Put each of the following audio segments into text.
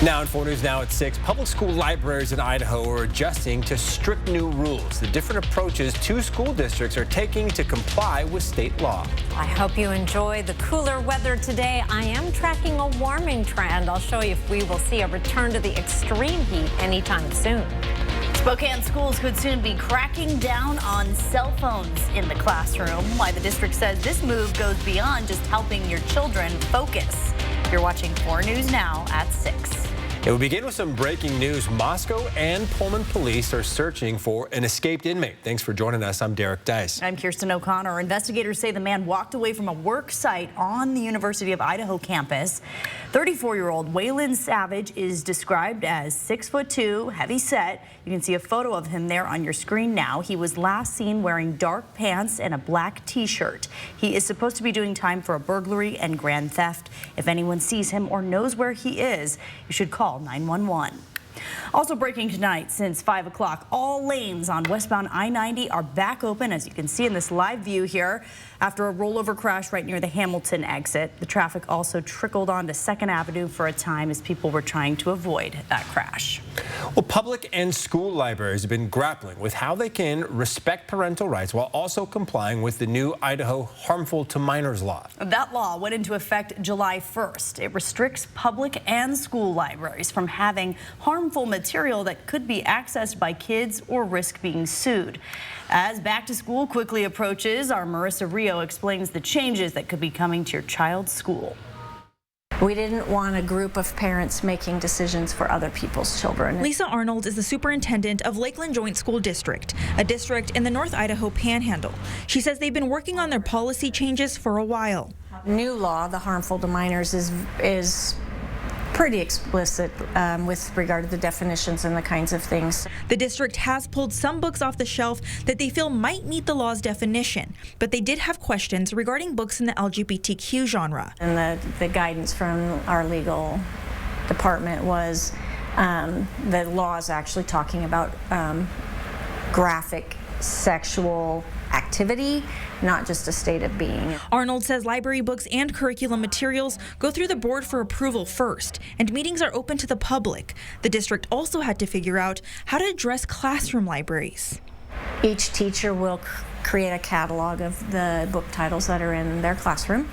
Now in 4 News Now at 6, public school libraries in Idaho are adjusting to strict new rules. The different approaches 2 school districts are taking to comply with state law. I hope you enjoy the cooler weather today. I am tracking a warming trend. I'll show you if we will see a return to the extreme heat anytime soon. Spokane schools could soon be cracking down on cell phones in the classroom. Why the district says this move goes beyond just helping your children focus. You're watching 4 News Now at 6. It will begin with some breaking news. Moscow and Pullman police are searching for an escaped inmate. Thanks for joining us. I'm Derek Dice. I'm Kirsten O'Connor. Investigators say the man walked away from a work site on the University of Idaho campus. 34-year-old Waylon Savage is described as 6'2", heavy set. You can see a photo of him there on your screen now. He was last seen wearing dark pants and a black t-shirt. He is supposed to be doing time for a burglary and grand theft. If anyone sees him or knows where he is, you should call 911. Also breaking tonight, since 5 o'clock, all lanes on westbound I-90 are back open, as you can see in this live view here, after a rollover crash right near the Hamilton exit. The traffic also trickled onto 2nd Avenue for a time as people were trying to avoid that crash. Well, public and school libraries have been grappling with how they can respect parental rights while also complying with the new Idaho Harmful to Minors law. That law went into effect July 1st. It restricts public and school libraries from having harmful material that could be accessed by kids or risk being sued. As back to school quickly approaches, our Marissa Rio explains the changes that could be coming to your child's school. We didn't want a group of parents making decisions for other people's children. Lisa Arnold is the superintendent of Lakeland Joint School District, a district in the North Idaho Panhandle. She says they've been working on their policy changes for a while. New law, the Harmful to Minors, is pretty explicit with regard to the definitions and the kinds of things. The district has pulled some books off the shelf that they feel might meet the law's definition, but they did have questions regarding books in the LGBTQ genre. And the guidance from our legal department was the law is actually talking about graphic sexual activity, not just a state of being. Arnold says library books and curriculum materials go through the board for approval first, and meetings are open to the public. The district also had to figure out how to address classroom libraries. Each teacher will create a catalog of the book titles that are in their classroom,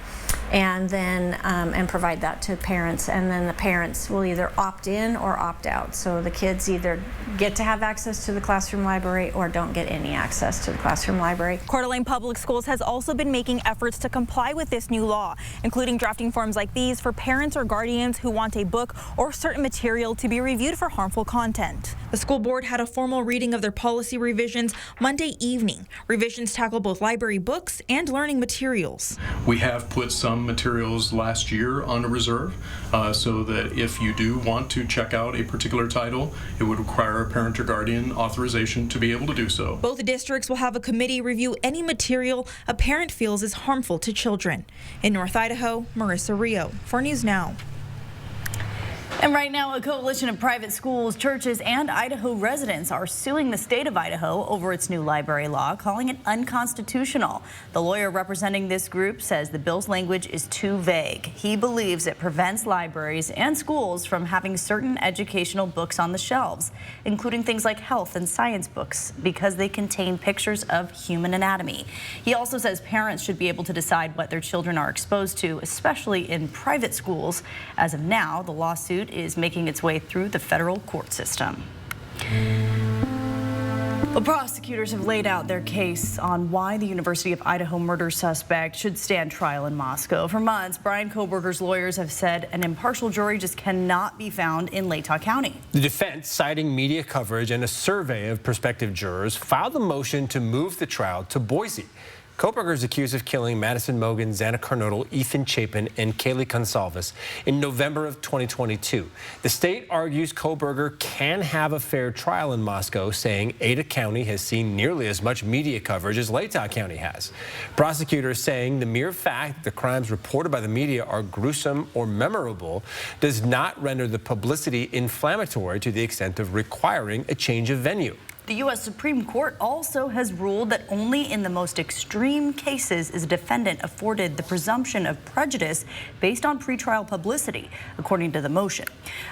and then and provide that to parents, and then the parents will either opt in or opt out. So the kids either get to have access to the classroom library or don't get any access to the classroom library. Coeur d'Alene Public Schools has also been making efforts to comply with this new law, including drafting forms like these for parents or guardians who want a book or certain material to be reviewed for harmful content. The school board had a formal reading of their policy revisions Monday evening. Revisions tackle both library books and learning materials. We have put some materials last year on a reserve so that if you do want to check out a particular title, it would require a parent or guardian authorization to be able to do so. Both districts will have a committee review any material a parent feels is harmful to children. In North Idaho, Marissa Rio, 4 News Now. And right now, a coalition of private schools, churches, and Idaho residents are suing the state of Idaho over its new library law, calling it unconstitutional. The lawyer representing this group says the bill's language is too vague. He believes it prevents libraries and schools from having certain educational books on the shelves, including things like health and science books, because they contain pictures of human anatomy. He also says parents should be able to decide what their children are exposed to, especially in private schools. As of now, the lawsuit is making its way through the federal court system. Well, prosecutors have laid out their case on why the University of Idaho murder suspect should stand trial in Moscow. For months, Bryan Kohberger's lawyers have said an impartial jury just cannot be found in Latah County. The defense, citing media coverage and a survey of prospective jurors, filed a motion to move the trial to Boise. Kohberger is accused of killing Madison Mogen, Xana Kernodle, Ethan Chapin, and Kaylee Gonsalves in November of 2022. The state argues Kohberger can have a fair trial in Moscow, saying Ada County has seen nearly as much media coverage as Latah County has. Prosecutors saying the mere fact that the crimes reported by the media are gruesome or memorable does not render the publicity inflammatory to the extent of requiring a change of venue. The U.S. Supreme Court also has ruled that only in the most extreme cases is a defendant afforded the presumption of prejudice based on pretrial publicity, according to the motion.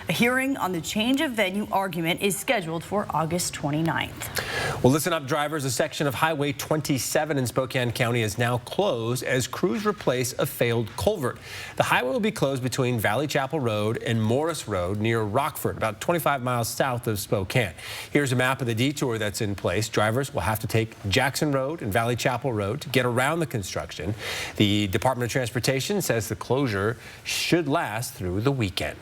A hearing on the change of venue argument is scheduled for August 29th. Well, listen up, drivers. A section of Highway 27 in Spokane County is now closed as crews replace a failed culvert. The highway will be closed between Valley Chapel Road and Morris Road near Rockford, about 25 miles south of Spokane. Here's a map of the detour that's in place. Drivers will have to take Jackson Road and Valley Chapel Road to get around the construction. The Department of Transportation says the closure should last through the weekend.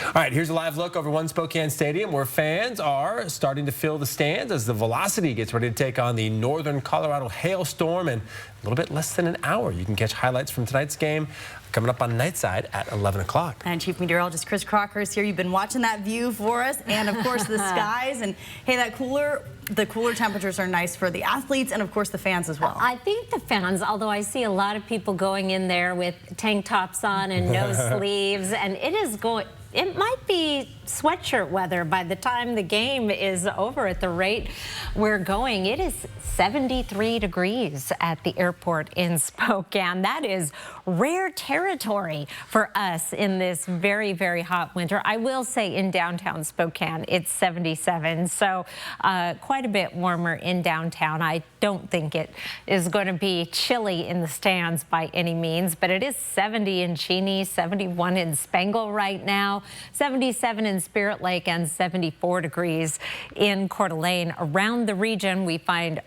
All right, here's a live look over One Spokane Stadium where fans are starting to fill the stands as the Velocity gets ready to take on the Northern Colorado hailstorm in a little bit less than an hour. You can catch highlights from tonight's game coming up on Nightside at 11 o'clock. And Chief Meteorologist Chris Crocker is here. You've been watching that view for us and, of course, the skies. And, hey, the cooler temperatures are nice for the athletes and, of course, the fans as well. I think the fans, although I see a lot of people going in there with tank tops on and no sleeves, and it might be sweatshirt weather by the time the game is over at the rate we're going. It is 73 degrees at the airport in Spokane. That is rare territory for us in this very, very hot winter. I will say in downtown Spokane, it's 77, so quite a bit warmer in downtown. I don't think it is going to be chilly in the stands by any means, but it is 70 in Cheney, 71 in Spangle right now, 77 in Spirit Lake, and 74 degrees in Coeur d'Alene. Around the region, we find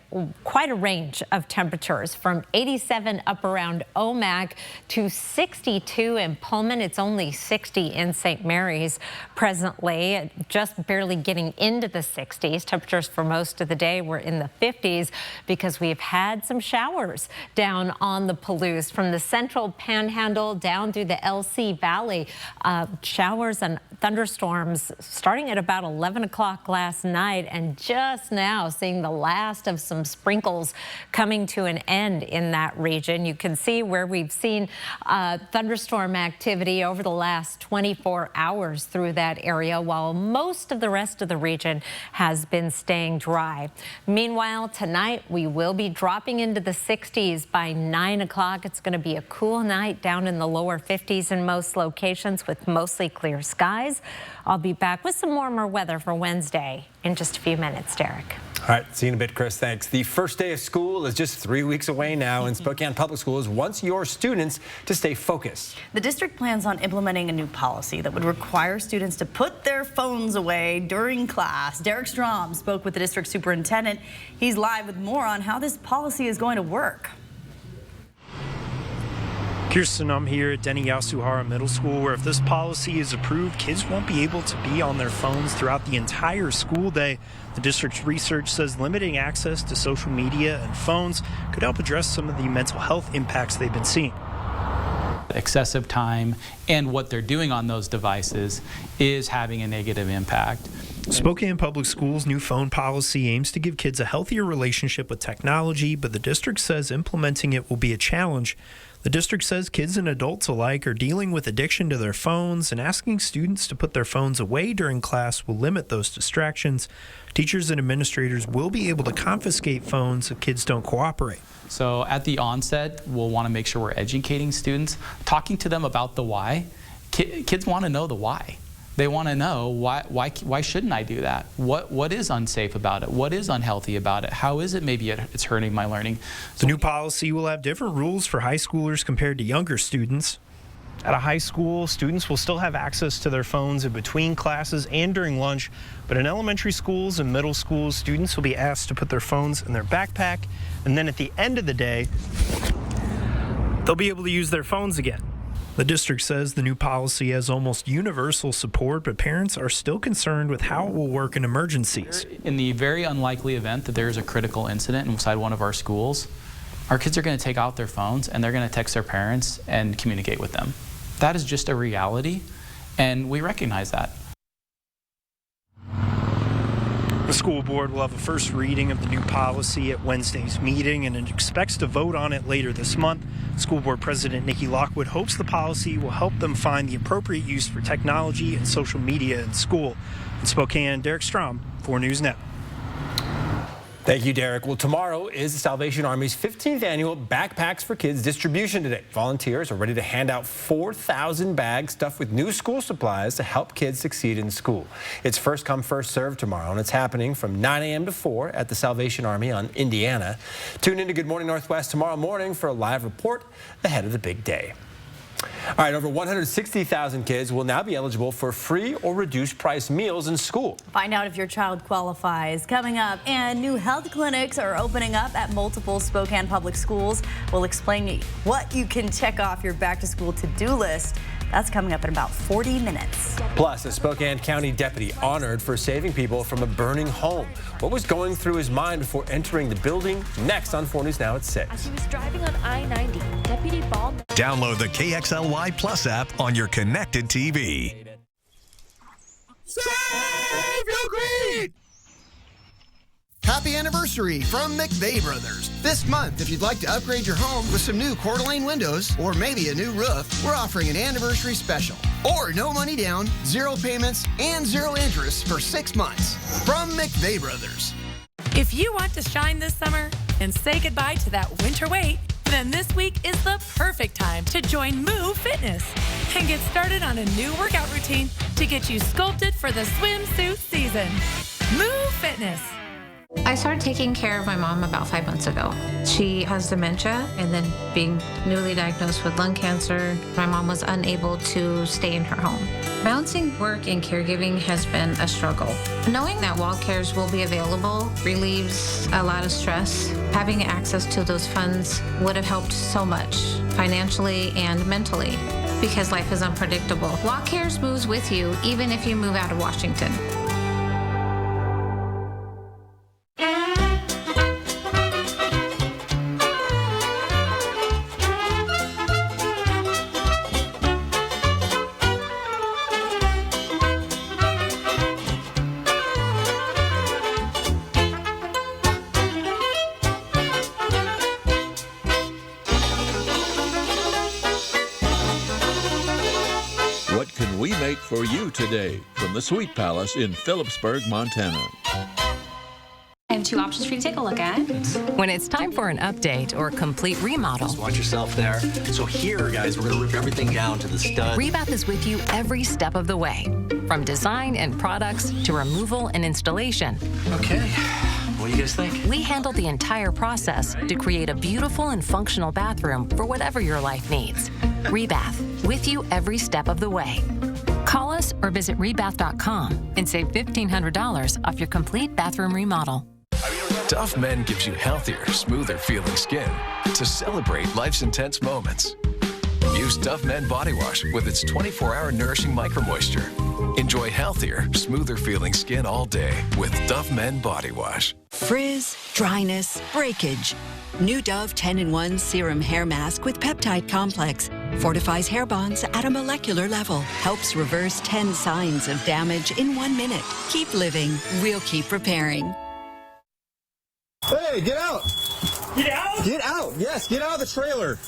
quite a range of temperatures from 87 up around Omak to 62 in Pullman. It's only 60 in St. Mary's presently, just barely getting into the 60s. Temperatures for most of the day were in the 50s because we've had some showers down on the Palouse from the central panhandle down through the LC Valley. Showers and thunderstorms starting at about 11 o'clock last night, and just now seeing the last of some sprinkles coming to an end in that region. You can see where we've seen thunderstorm activity over the last 24 hours through that area, while most of the rest of the region has been staying dry. Meanwhile, tonight we will be dropping into the 60s by 9 o'clock. It's going to be a cool night down in the lower 50s in most locations with mostly clear skies. I'll be back with some warmer weather for Wednesday in just a few minutes, Derek. All right, see you in a bit, Chris. Thanks. The first day of school is just 3 weeks away now, and Spokane Public Schools wants your students to stay focused. The district plans on implementing a new policy that would require students to put their phones away during class. Derek Strom spoke with the district superintendent. He's live with more on how this policy is going to work. Kirsten, I'm here at Denny Yasuhara Middle School, where if this policy is approved, kids won't be able to be on their phones throughout the entire school day. The district's research says limiting access to social media and phones could help address some of the mental health impacts they've been seeing. Excessive time and what they're doing on those devices is having a negative impact. Spokane Public Schools' new phone policy aims to give kids a healthier relationship with technology, but the district says implementing it will be a challenge. The district says kids and adults alike are dealing with addiction to their phones, and asking students to put their phones away during class will limit those distractions. Teachers and administrators will be able to confiscate phones if kids don't cooperate. So at the onset, we'll want to make sure we're educating students, talking to them about the why. Kids want to know the why. They want to know why shouldn't I do that? What is unsafe about it? What is unhealthy about it? How is it maybe it's hurting my learning? The new policy will have different rules for high schoolers compared to younger students. At a high school, students will still have access to their phones in between classes and during lunch, but in elementary schools and middle schools, students will be asked to put their phones in their backpack, and then at the end of the day, they'll be able to use their phones again. The district says the new policy has almost universal support, but parents are still concerned with how it will work in emergencies. In the very unlikely event that there is a critical incident inside one of our schools, our kids are going to take out their phones and they're going to text their parents and communicate with them. That is just a reality, and we recognize that. The school board will have a first reading of the new policy at Wednesday's meeting, and it expects to vote on it later this month. School board president Nikki Lockwood hopes the policy will help them find the appropriate use for technology and social media in school. In Spokane, Derek Strom, 4 News Net. Thank you, Derek. Well, tomorrow is the Salvation Army's 15th annual Backpacks for Kids distribution day. Volunteers are ready to hand out 4,000 bags stuffed with new school supplies to help kids succeed in school. It's first come, first served tomorrow, and it's happening from 9 a.m. to 4 at the Salvation Army on Indiana. Tune in to Good Morning Northwest tomorrow morning for a live report ahead of the big day. All right, over 160,000 kids will now be eligible for free or reduced price meals in school. Find out if your child qualifies coming up, and new health clinics are opening up at multiple Spokane public schools. We'll explain what you can check off your back to school to-do list. That's coming up in about 40 minutes. Plus, a Spokane County deputy honored for saving people from a burning home. What was going through his mind before entering the building? Next on 4 News Now at 6. As he was driving on I-90, Deputy Ball... Download the KXLY Plus app on your connected TV. Save your greed! Happy anniversary from McVeigh Brothers. This month, if you'd like to upgrade your home with some new Coeur d'Alene windows or maybe a new roof, we're offering an anniversary special. Or no money down, 0 payments, and 0 interest for 6 months from McVeigh Brothers. If you want to shine this summer and say goodbye to that winter weight, then this week is the perfect time to join Move Fitness and get started on a new workout routine to get you sculpted for the swimsuit season. Move Fitness. I started taking care of my mom about 5 months ago. She has dementia, and then being newly diagnosed with lung cancer, my mom was unable to stay in her home. Balancing work and caregiving has been a struggle. Knowing that Wall Cares will be available relieves a lot of stress. Having access to those funds would have helped so much, financially and mentally, because life is unpredictable. Wall Cares moves with you, even if you move out of Washington. What can we make for you today from the Sweet Palace in Phillipsburg, Montana? I have 2 options for you to take a look at. When it's time for an update or a complete remodel, just watch yourself there. So here, guys, we're gonna rip everything down to the stud. Rebath is with you every step of the way, from design and products to removal and installation. Okay, what do you guys think? We handle the entire process to create a beautiful and functional bathroom for whatever your life needs. Rebath, with you every step of the way. Call us or visit rebath.com and save $1,500 off your complete bathroom remodel. Duff Men gives you healthier, smoother feeling skin to celebrate life's intense moments. Use Duff Men Body Wash with its 24-hour nourishing micro moisture. Enjoy healthier, smoother feeling skin all day with Duff Men Body Wash. Frizz, dryness, breakage. New Dove 10-in-1 Serum Hair Mask with Peptide Complex fortifies hair bonds at a molecular level. Helps reverse 10 signs of damage in 1 minute. Keep living. We'll keep repairing. Hey, get out! Get out? Get out! Yes, get out of the trailer.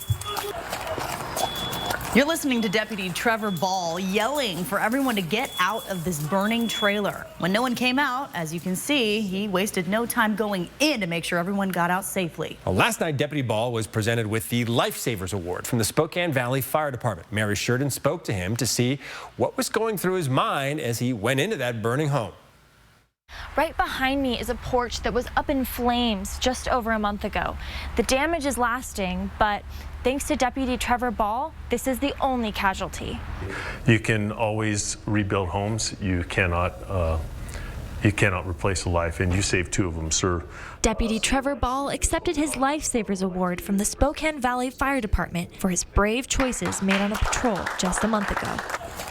You're listening to Deputy Trevor Ball yelling for everyone to get out of this burning trailer. When no one came out, as you can see, he wasted no time going in to make sure everyone got out safely. Well, last night, Deputy Ball was presented with the Lifesavers Award from the Spokane Valley Fire Department. Mary Sheridan spoke to him to see what was going through his mind as he went into that burning home. Right behind me is a porch that was up in flames just over a month ago. The damage is lasting, but thanks to Deputy Trevor Ball, this is the only casualty. You can always rebuild homes. You cannot replace a life, and you saved 2 of them, sir. Deputy Trevor Ball accepted his Lifesavers Award from the Spokane Valley Fire Department for his brave choices made on a patrol just a month ago.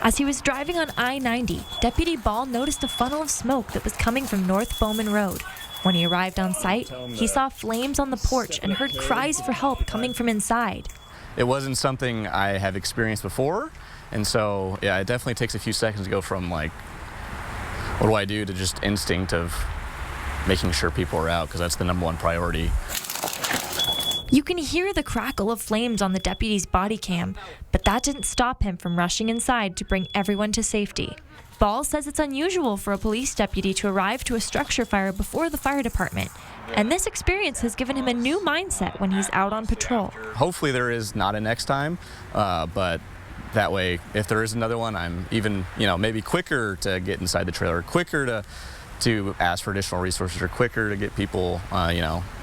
As he was driving on I-90, Deputy Ball noticed a funnel of smoke that was coming from North Bowman Road. When he arrived on site, he saw flames on the porch and heard cries for help coming from inside. It wasn't something I have experienced before, and so yeah, it definitely takes a few seconds to go from like, what do I do, to just instinct of making sure people are out, because that's the #1 priority. You can hear the crackle of flames on the deputy's body cam, but that didn't stop him from rushing inside to bring everyone to safety. Ball says it's unusual for a police deputy to arrive to a structure fire before the fire department, and this experience has given him a new mindset when he's out on patrol. Hopefully there is not a next time, but that way, if there is another one, I'm even, maybe quicker to get inside the trailer, quicker to ask for additional resources, or quicker to get people,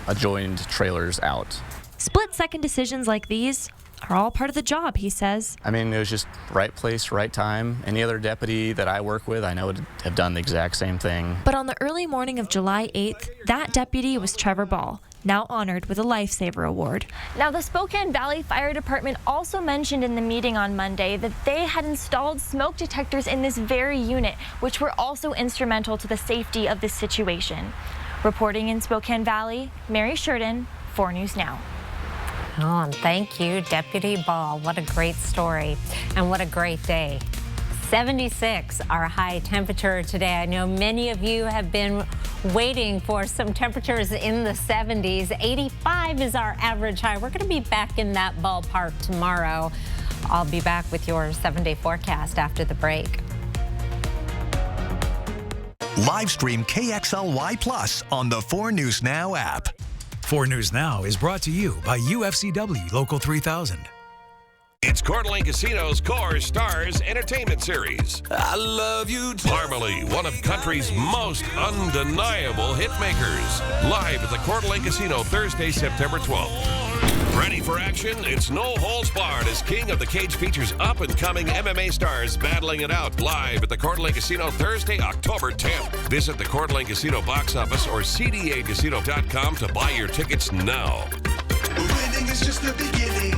adjoined trailers out. Split-second decisions like these are all part of the job, he says. I mean, it was just right place, right time. Any other deputy that I work with, I know would have done the exact same thing. But on the early morning of July 8th, that deputy was Trevor Ball, now honored with a Lifesaver Award. Now, the Spokane Valley Fire Department also mentioned in the meeting on Monday that they had installed smoke detectors in this very unit, which were also instrumental to the safety of this situation. Reporting in Spokane Valley, Mary Sheridan, 4 News Now. Oh, and thank you, Deputy Ball. What a great story and what a great day. 76, our high temperature today. I know many of you have been waiting for some temperatures in the 70s. 85 is our average high. We're going to be back in that ballpark tomorrow. I'll be back with your 7-day forecast after the break. Live stream KXLY Plus on the 4 News Now app. 4 News Now is brought to you by UFCW Local 3000. It's Coeur d'Alene Casino's Core Stars Entertainment Series. I love you too. Marmalade, one of country's most undeniable hitmakers. Live at the Coeur d'Alene Casino Thursday, September 12th. Ready for action? It's no holds barred as King of the Cage features up-and-coming MMA stars battling it out live at the Coeur d'Alene Casino Thursday, October 10th. Visit the Coeur d'Alene Casino box office or cdacasino.com to buy your tickets now. Winning is just the beginning.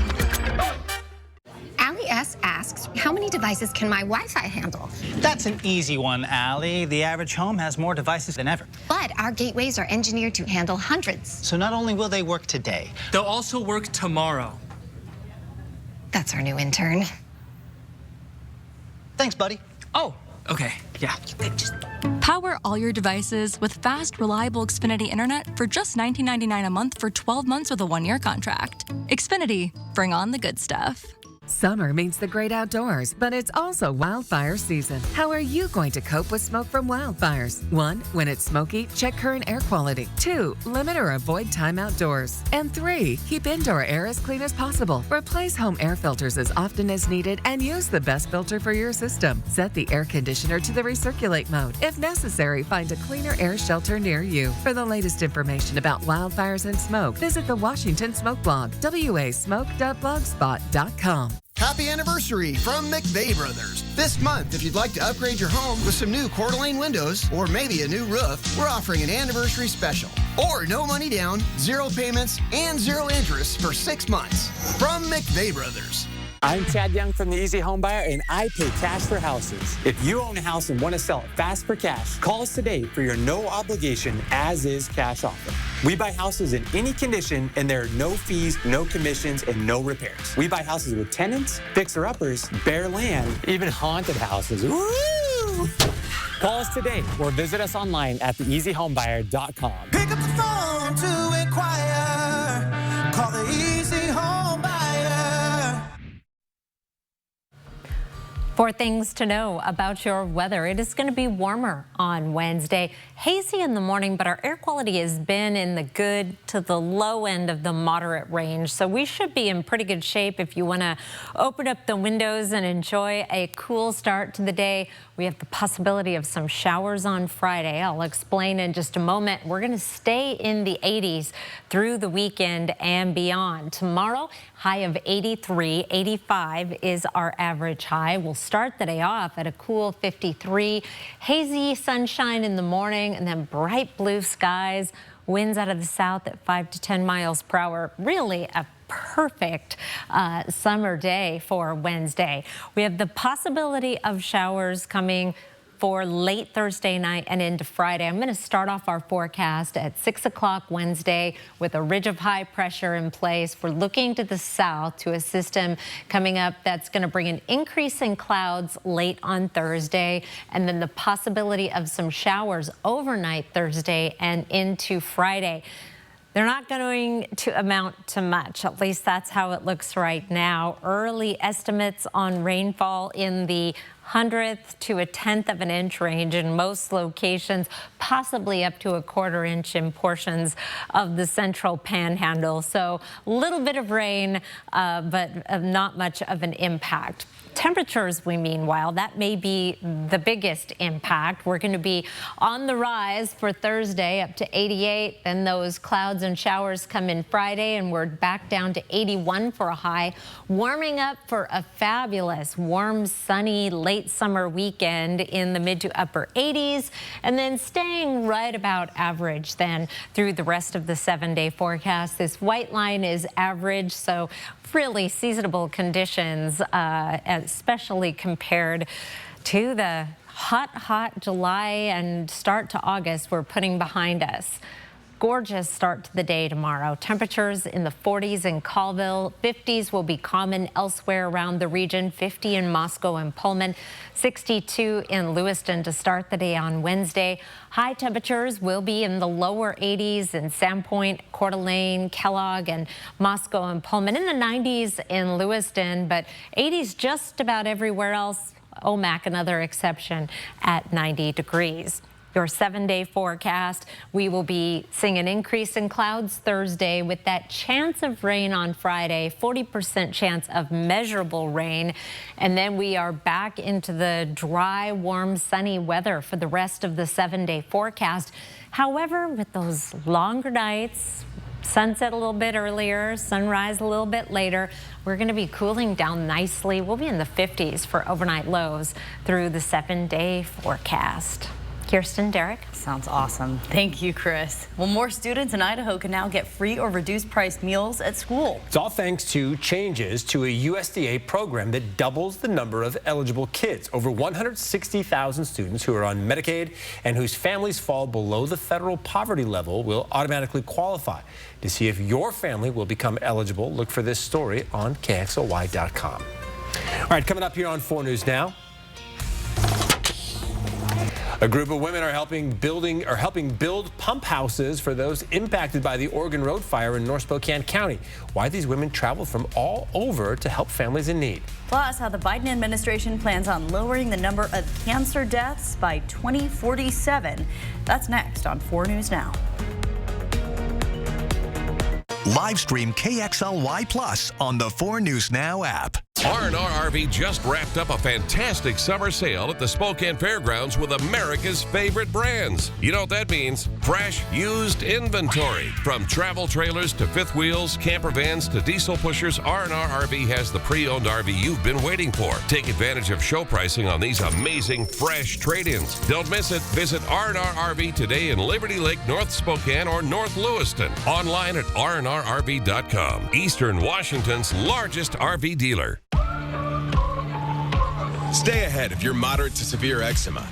Allie S. asks, how many devices can my Wi-Fi handle? That's an easy one, Allie. The average home has more devices than ever. But our gateways are engineered to handle hundreds. So not only will they work today, they'll also work tomorrow. That's our new intern. Thanks, buddy. Oh, okay, yeah. Power all your devices with fast, reliable Xfinity Internet for just $19.99 a month for 12 months with a 1-year contract. Xfinity, bring on the good stuff. Summer means the great outdoors, but it's also wildfire season. How are you going to cope with smoke from wildfires? 1, when it's smoky, check current air quality. 2, limit or avoid time outdoors. And 3, keep indoor air as clean as possible. Replace home air filters as often as needed and use the best filter for your system. Set the air conditioner to the recirculate mode. If necessary, find a cleaner air shelter near you. For the latest information about wildfires and smoke, visit the Washington Smoke blog, wasmoke.blogspot.com. Happy anniversary from McVeigh Brothers. This month, if you'd like to upgrade your home with some new Coeur d'Alene windows or maybe a new roof, we're offering an anniversary special. Or no money down, 0 payments, and 0 interest for 6 months. From McVeigh Brothers. I'm Chad Young from the Easy Home Buyer, and I pay cash for houses. If you own a house and want to sell it fast for cash, call us today for your no-obligation as-is cash offer. We buy houses in any condition, and there are no fees, no commissions, and no repairs. We buy houses with tenants, fixer-uppers, bare land, even haunted houses. Woo! Call us today or visit us online at theeasyhomebuyer.com. Pick up the phone to inquire. Call the Easy Home Buyer. For things to know about your weather, it is going to be warmer on Wednesday. Hazy in the morning, but our air quality has been in the good to the low end of the moderate range. So we should be in pretty good shape if you want to open up the windows and enjoy a cool start to the day. We have the possibility of some showers on Friday. I'll explain in just a moment. We're going to stay in the 80s through the weekend and beyond. Tomorrow, high of 83, 85 is our average high. We'll start the day off at a cool 53. Hazy sunshine in the morning and then bright blue skies. Winds out of the south at 5 to 10 miles per hour. Really a perfect summer day for Wednesday. We have the possibility of showers coming for late Thursday night and into Friday. I'm going to start off our forecast at 6 o'clock Wednesday with a ridge of high pressure in place. We're looking to the south to a system coming up that's going to bring an increase in clouds late on Thursday, and then the possibility of some showers overnight Thursday and into Friday. They're not going to amount to much. At least that's how it looks right now. Early estimates on rainfall in the 1/100th to 1/10 of an inch range in most locations, possibly up to a 1/4 inch in portions of the central panhandle. So a little bit of rain, but not much of an impact. Temperatures, meanwhile, that may be the biggest impact. We're going to be on the rise for Thursday, up to 88. Then those clouds and showers come in Friday, and we're back down to 81 for a high. Warming up for a fabulous, warm, sunny, late summer weekend in the mid to upper 80s, and then staying right about average then through the rest of the 7-day forecast. This white line is average, so really seasonable conditions, especially compared to the hot July and start to August we're putting behind us. Gorgeous start to the day tomorrow. Temperatures in the 40s in Colville. 50s will be common elsewhere around the region. 50 in Moscow and Pullman. 62 in Lewiston to start the day on Wednesday. High temperatures will be in the lower 80s in Sandpoint, Coeur d'Alene, Kellogg, and Moscow and Pullman. In the 90s in Lewiston, but 80s just about everywhere else. Omak, another exception, at 90 degrees. Your 7-day forecast, we will be seeing an increase in clouds Thursday with that chance of rain on Friday, 40% chance of measurable rain. And then we are back into the dry, warm, sunny weather for the rest of the 7-day forecast. However, with those longer nights, sunset a little bit earlier, sunrise a little bit later, we're going to be cooling down nicely. We'll be in the 50s for overnight lows through the 7-day forecast. Kirsten, Derek. Sounds awesome. Thank you, Chris. Well, more students in Idaho can now get free or reduced price meals at school. It's all thanks to changes to a USDA program that doubles the number of eligible kids. Over 160,000 students who are on Medicaid and whose families fall below the federal poverty level will automatically qualify. To see if your family will become eligible, look for this story on KXLY.com. All right, coming up here on 4 News Now. A group of women are helping build pump houses for those impacted by the Oregon Road fire in North Spokane County. Why these women traveled from all over to help families in need. Plus, how the Biden administration plans on lowering the number of cancer deaths by 2047. That's next on 4 News Now. Live stream KXLY Plus on the 4 News Now app. R&R RV just wrapped up a fantastic summer sale at the Spokane Fairgrounds with America's favorite brands. You know what that means? Fresh, used inventory. From travel trailers to fifth wheels, camper vans to diesel pushers, R&R RV has the pre-owned RV you've been waiting for. Take advantage of show pricing on these amazing fresh trade-ins. Don't miss it. Visit R&R RV today in Liberty Lake, North Spokane, or North Lewiston. Online at rnrrv.com. Eastern Washington's largest RV dealer. Stay ahead of your moderate to severe eczema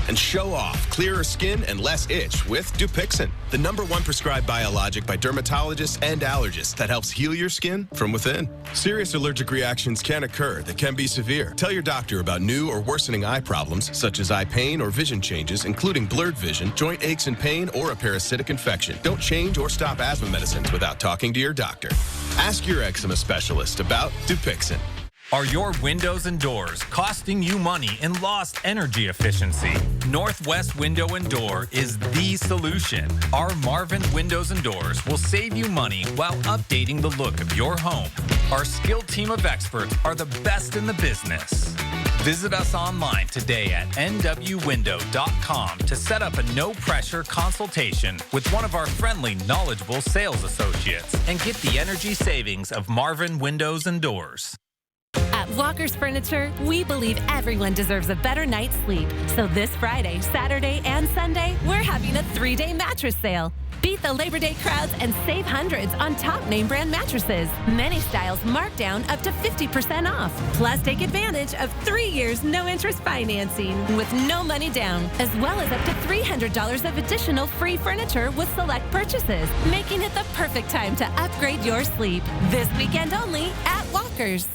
and show off clearer skin and less itch with Dupixent, the #1 prescribed biologic by dermatologists and allergists that helps heal your skin from within. Serious allergic reactions can occur that can be severe. Tell your doctor about new or worsening eye problems such as eye pain or vision changes, including blurred vision, joint aches and pain, or a parasitic infection. Don't change or stop asthma medicines without talking to your doctor. Ask your eczema specialist about Dupixent. Are your windows and doors costing you money and lost energy efficiency? Northwest Window and Door is the solution. Our Marvin Windows and Doors will save you money while updating the look of your home. Our skilled team of experts are the best in the business. Visit us online today at nwwindow.com to set up a no-pressure consultation with one of our friendly, knowledgeable sales associates and get the energy savings of Marvin Windows and Doors. At Walker's Furniture, we believe everyone deserves a better night's sleep. So this Friday, Saturday, and Sunday, we're having a 3-day mattress sale. Beat the Labor Day crowds and save hundreds on top name brand mattresses. Many styles marked down up to 50% off. Plus, take advantage of 3 years no interest financing with no money down, as well as up to $300 of additional free furniture with select purchases, making it the perfect time to upgrade your sleep. This weekend only at Walker's.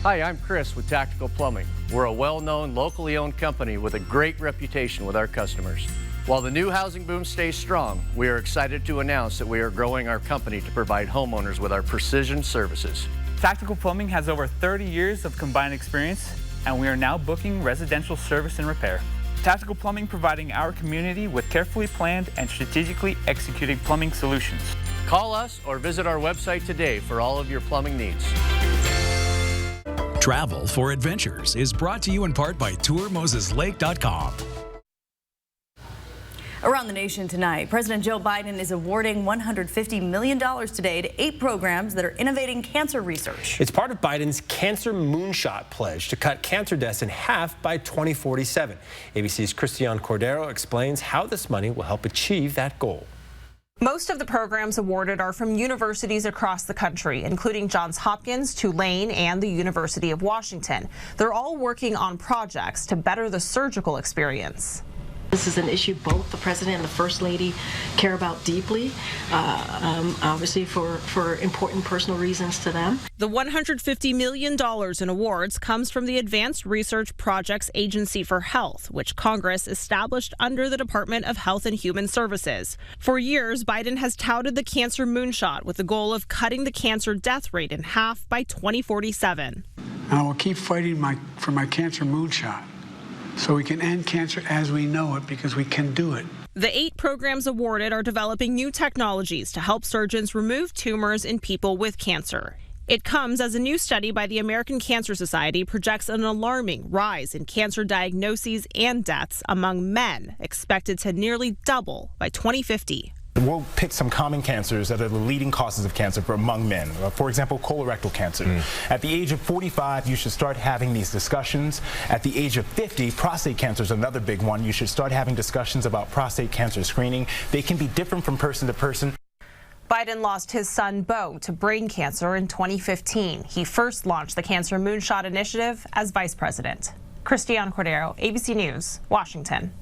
Hi, I'm Chris with Tactical Plumbing. We're a well-known, locally owned company with a great reputation with our customers. While the new housing boom stays strong, we are excited to announce that we are growing our company to provide homeowners with our precision services. Tactical Plumbing has over 30 years of combined experience, and we are now booking residential service and repair. Tactical Plumbing providing our community with carefully planned and strategically executed plumbing solutions. Call us or visit our website today for all of your plumbing needs. Travel for Adventures is brought to you in part by TourMosesLake.com. Around the nation tonight, President Joe Biden is awarding $150 million today to 8 programs that are innovating cancer research. It's part of Biden's Cancer Moonshot pledge to cut cancer deaths in half by 2047. ABC's Christiane Cordero explains how this money will help achieve that goal. Most of the programs awarded are from universities across the country, including Johns Hopkins, Tulane, and the University of Washington. They're all working on projects to better the surgical experience. This is an issue both the President and the First Lady care about deeply, obviously for important personal reasons to them. The $150 million in awards comes from the Advanced Research Projects Agency for Health, which Congress established under the Department of Health and Human Services. For years, Biden has touted the Cancer Moonshot with the goal of cutting the cancer death rate in half by 2047. I will keep fighting for my Cancer Moonshot, so we can end cancer as we know it, because we can do it. The 8 programs awarded are developing new technologies to help surgeons remove tumors in people with cancer. It comes as a new study by the American Cancer Society projects an alarming rise in cancer diagnoses and deaths among men, expected to nearly double by 2050. We'll pick some common cancers that are the leading causes of cancer among men. For example, colorectal cancer. At the age of 45, you should start having these discussions. At the age of 50, prostate cancer is another big one. You should start having discussions about prostate cancer screening. They can be different from person to person. Biden lost his son, Beau, to brain cancer in 2015. He first launched the Cancer Moonshot Initiative as vice president. Christiane Cordero, ABC News, Washington.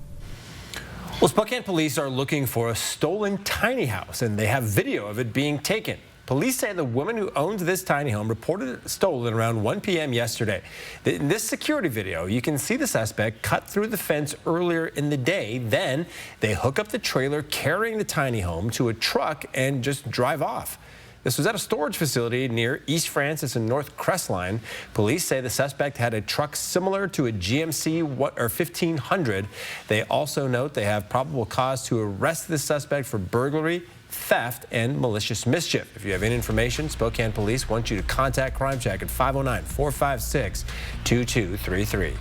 Well, Spokane police are looking for a stolen tiny house, and they have video of it being taken. Police say the woman who owns this tiny home reported it stolen around 1 p.m. yesterday. In this security video, you can see the suspect cut through the fence earlier in the day. Then they hook up the trailer carrying the tiny home to a truck and just drive off. This was at a storage facility near East Francis and North Crestline. Police say the suspect had a truck similar to a GMC 1500. They also note they have probable cause to arrest the suspect for burglary, theft, and malicious mischief. If you have any information, Spokane Police want you to contact Crime Check at 509-456-2233.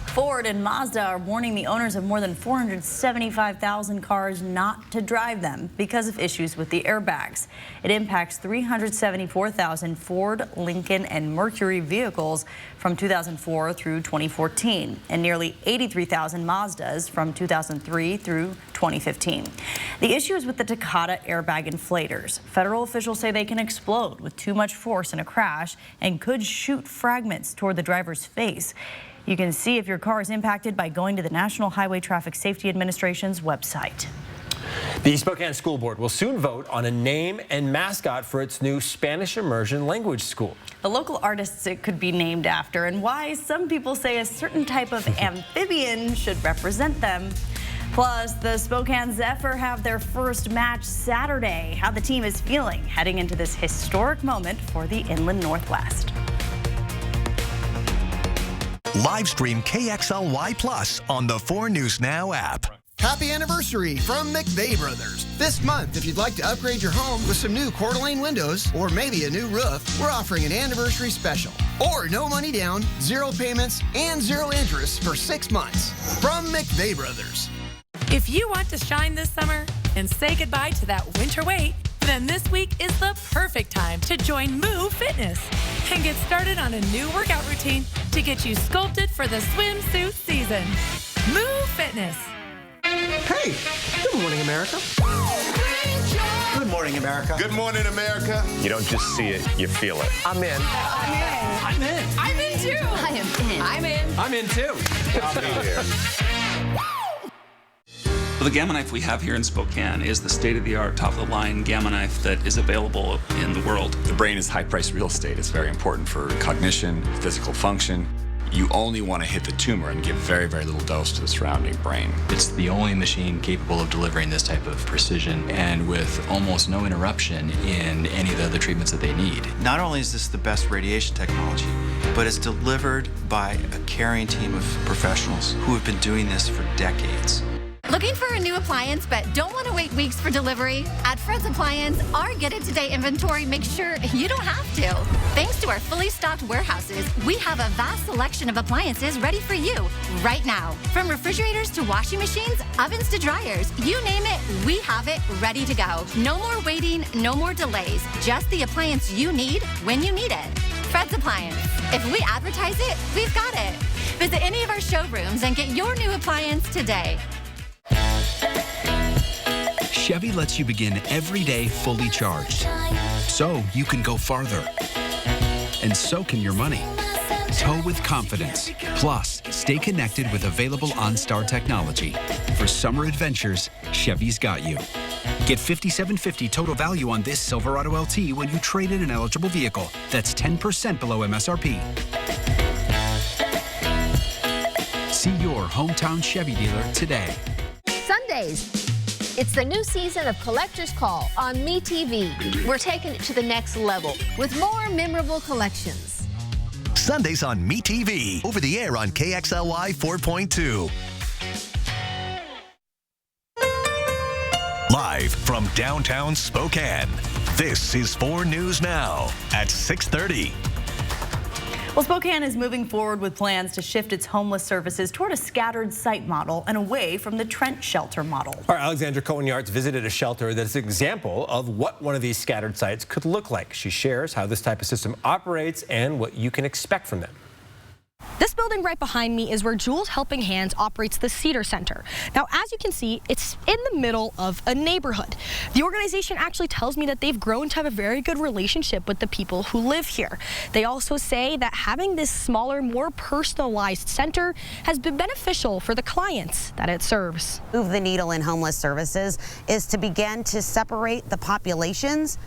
Ford and Mazda are warning the owners of more than 475,000 cars not to drive them because of issues with the airbags. It impacts 374,000 Ford, Lincoln, and Mercury vehicles from 2004 through 2014, and nearly 83,000 Mazdas from 2003 through 2015. The issue is with the Takata airbag inflators. Federal officials say they can explode with too much force in a crash and could shoot fragments toward the driver's face. You can see if your car is impacted by going to the National Highway Traffic Safety Administration's website. The Spokane School Board will soon vote on a name and mascot for its new Spanish immersion language school. The local artists it could be named after, and why some people say a certain type of amphibian should represent them. Plus, the Spokane Zephyr have their first match Saturday. How the team is feeling heading into this historic moment for the Inland Northwest. Live stream KXLY Plus on the 4 News Now app. Happy anniversary from McVeigh Brothers. This month, if you'd like to upgrade your home with some new Coeur d'Alene windows or maybe a new roof, we're offering an anniversary special. Or no money down, 0 payments, and 0 interest for 6 months from McVeigh Brothers. If you want to shine this summer and say goodbye to that winter weight, then this week is the perfect time to join Move Fitness and get started on a new workout routine to get you sculpted for the swimsuit season. Move Fitness. Hey, good morning, America. Good morning, America. Good morning, America. You don't just see it, you feel it. I'm in. I'm in. I'm in too. I am in. I'm in. I'm in too. I'll be here. The Gamma Knife we have here in Spokane is the state-of-the-art, top-of-the-line Gamma Knife that is available in the world. The brain is high-priced real estate. It's very important for cognition, physical function. you only want to hit the tumor and give very, very little dose to the surrounding brain. It's the only machine capable of delivering this type of precision and with almost no interruption in any of the other treatments that they need. Not only is this the best radiation technology, but it's delivered by a caring team of professionals who have been doing this for decades. Looking for a new appliance but don't want to wait weeks for delivery? At Fred's Appliance, our Get It Today inventory makes sure you don't have to. Thanks to our fully stocked warehouses, we have a vast selection of appliances ready for you right now. From refrigerators to washing machines, ovens to dryers, you name it, we have it ready to go. No more waiting, no more delays. Just the appliance you need when you need it. Fred's Appliance. If we advertise it, we've got it. Visit any of our showrooms and get your new appliance today. Chevy lets you begin every day fully charged, so you can go farther. And so can your money. Tow with confidence. Plus, stay connected with available OnStar technology. For summer adventures, Chevy's got you. Get $5,750 total value on this Silverado LT when you trade in an eligible vehicle. That's 10% below MSRP. See your hometown Chevy dealer today. Sundays. It's the new season of Collector's Call on MeTV. We're taking it to the next level with more memorable collections. Sundays on MeTV. Over the air on KXLY 4.2. Live from downtown Spokane, this is 4 News Now at 6:30. Well, Spokane is moving forward with plans to shift its homeless services toward a scattered site model and away from the Trent shelter model. Our Alexandra Cohen-Yards visited a shelter that's an example of what one of these scattered sites could look like. She shares how this type of system operates and what you can expect from them. This building right behind me is where Jules Helping Hands operates the Cedar Center. Now, as you can see, it's in the middle of a neighborhood. The organization actually tells me that they've grown to have a very good relationship with the people who live here. They also say that having this smaller, more personalized center has been beneficial for the clients that it serves. Move the needle in homeless services is to begin to separate the populations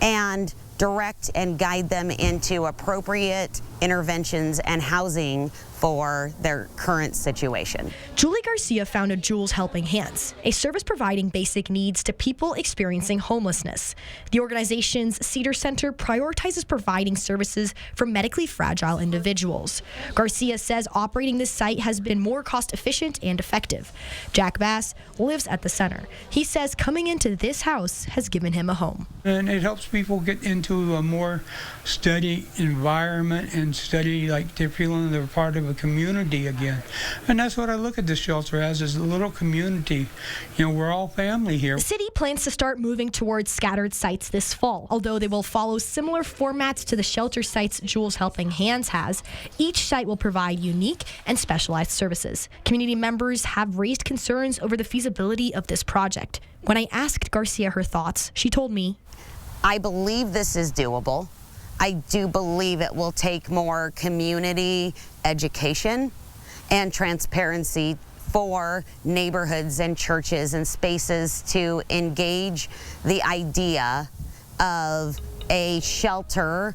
and direct and guide them into appropriate interventions and housing for their current situation. Julie Garcia founded Jules Helping Hands, a service providing basic needs to people experiencing homelessness. The organization's Cedar Center prioritizes providing services for medically fragile individuals. Garcia says operating this site has been more cost efficient and effective. Jack Bass lives at the center. He says coming into this house has given him a home. And it helps people get into a more steady environment and study like they're feeling they're part of a community again. And that's what I look at this shelter as, is a little community. You know, we're all family here. The city plans to start moving towards scattered sites this fall, although they will follow similar formats to the shelter sites Jules Helping Hands has. Each site will provide unique and specialized services. Community members have raised concerns over the feasibility of this project. When I asked Garcia her thoughts, she told me, I believe this is doable. I do believe it will take more community education and transparency for neighborhoods and churches and spaces to engage the idea of a shelter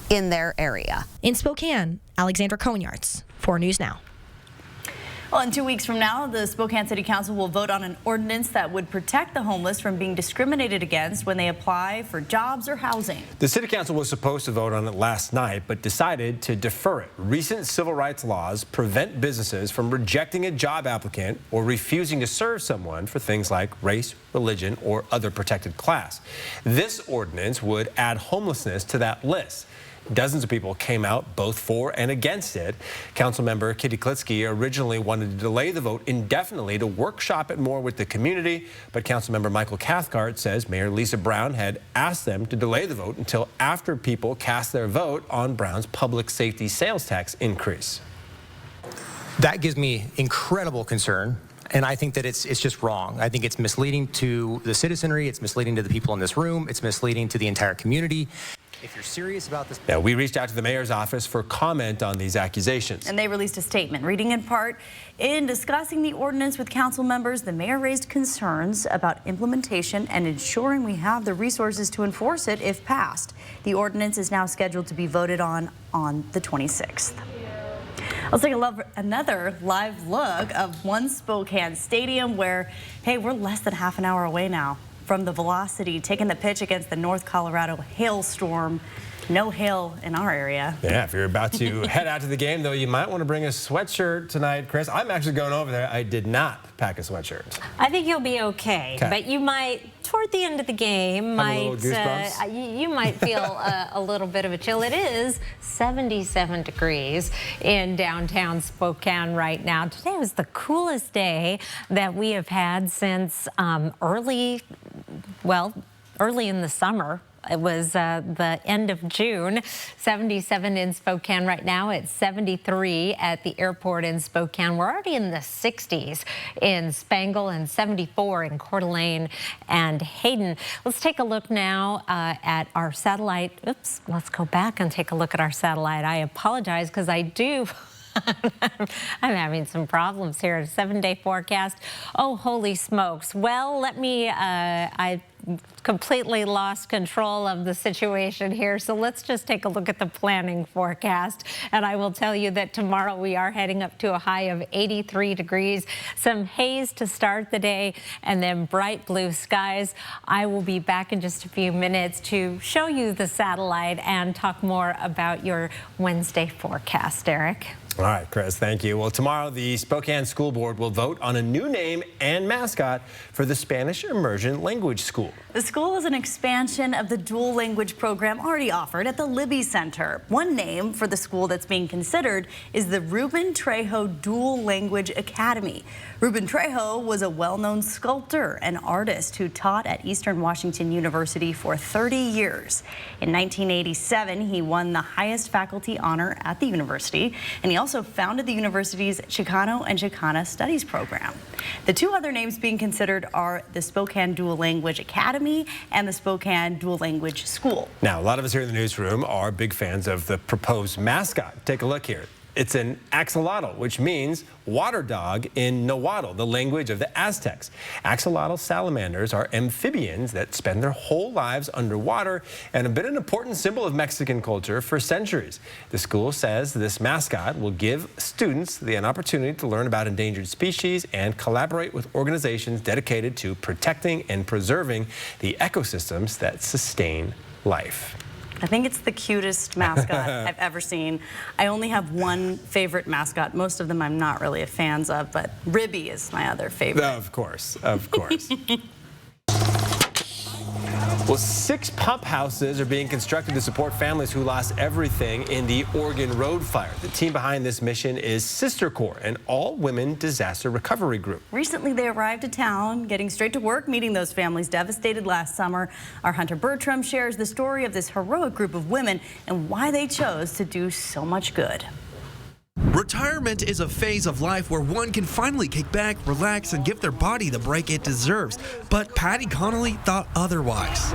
in their area. In Spokane, Alexandra Cohen-Yards, 4 News Now. Well, in 2 weeks from now, the Spokane City Council will vote on an ordinance that would protect the homeless from being discriminated against when they apply for jobs or housing. The City Council was supposed to vote on it last night, but decided to defer it. Recent civil rights laws prevent businesses from rejecting a job applicant or refusing to serve someone for things like race, religion, or other protected class. This ordinance would add homelessness to that list. Dozens of people came out both for and against it. Councilmember Kitty Klitsky originally wanted to delay the vote indefinitely to workshop it more with the community, but Councilmember Michael Cathcart says Mayor Lisa Brown had asked them to delay the vote until after people cast their vote on Brown's public safety sales tax increase. That gives me incredible concern. And I think that it's just wrong. I think it's misleading to the citizenry. It's misleading to the people in this room. It's misleading to the entire community. If you're serious about this... Now, we reached out to the mayor's office for comment on these accusations. And they released a statement. Reading in part, in discussing the ordinance with council members, the mayor raised concerns about implementation and ensuring we have the resources to enforce it if passed. The ordinance is now scheduled to be voted on the 26th. Let's take another live look of One Spokane Stadium where, hey, we're less than half an hour away now from the Velocity taking the pitch against the North Colorado hailstorm. No hail in our area. Yeah, if you're about to head out to the game, though, you might want to bring a sweatshirt tonight, Chris. I'm actually going over there. I did not pack a sweatshirt. I think you'll be okay. But you might, toward the end of the game, you might feel a little bit of a chill. It is 77 degrees in downtown Spokane right now. Today was the coolest day that we have had since early in the summer. It was the end of June. 77 in Spokane right now. It's 73 at the airport in Spokane. We're already in the 60s in Spangle and 74 in Coeur d'Alene and Hayden. Let's take a look now at our satellite. Oops, let's go back and take a look at our satellite. I apologize because I do. I'm having some problems here. A 7-day forecast. Oh, holy smokes. Well, let me, I completely lost control of the situation here. So let's just take a look at the planning forecast. And I will tell you that tomorrow we are heading up to a high of 83 degrees. Some haze to start the day and then bright blue skies. I will be back in just a few minutes to show you the satellite and talk more about your Wednesday forecast, Eric. All right, Chris, thank you. Well, tomorrow the Spokane School Board will vote on a new name and mascot for the Spanish Immersion Language School. The school is an expansion of the dual language program already offered at the Libby Center. One name for the school that's being considered is the Ruben Trejo Dual Language Academy. Ruben Trejo was a well-known sculptor and artist who taught at Eastern Washington University for 30 years. In 1987, he won the highest faculty honor at the university, and he also founded the university's Chicano and Chicana Studies program. The two other names being considered are the Spokane Dual Language Academy and the Spokane Dual Language School. Now, a lot of us here in the newsroom are big fans of the proposed mascot. Take a look here. It's an axolotl, which means water dog in Nahuatl, the language of the Aztecs. Axolotl salamanders are amphibians that spend their whole lives underwater and have been an important symbol of Mexican culture for centuries. The school says this mascot will give students an opportunity to learn about endangered species and collaborate with organizations dedicated to protecting and preserving the ecosystems that sustain life. I think it's the cutest mascot I've ever seen. I only have one favorite mascot. Most of them I'm not really a fan of, but Ribby is my other favorite. Of course, of course. Well, 6 pump houses are being constructed to support families who lost everything in the Oregon Road fire. The team behind this mission is Sister Corps, an all-women disaster recovery group. Recently, they arrived to town, getting straight to work, meeting those families devastated last summer. Our Hunter Bertram shares the story of this heroic group of women and why they chose to do so much good. Retirement is a phase of life where one can finally kick back, relax, and give their body the break it deserves. But Patty Connolly thought otherwise.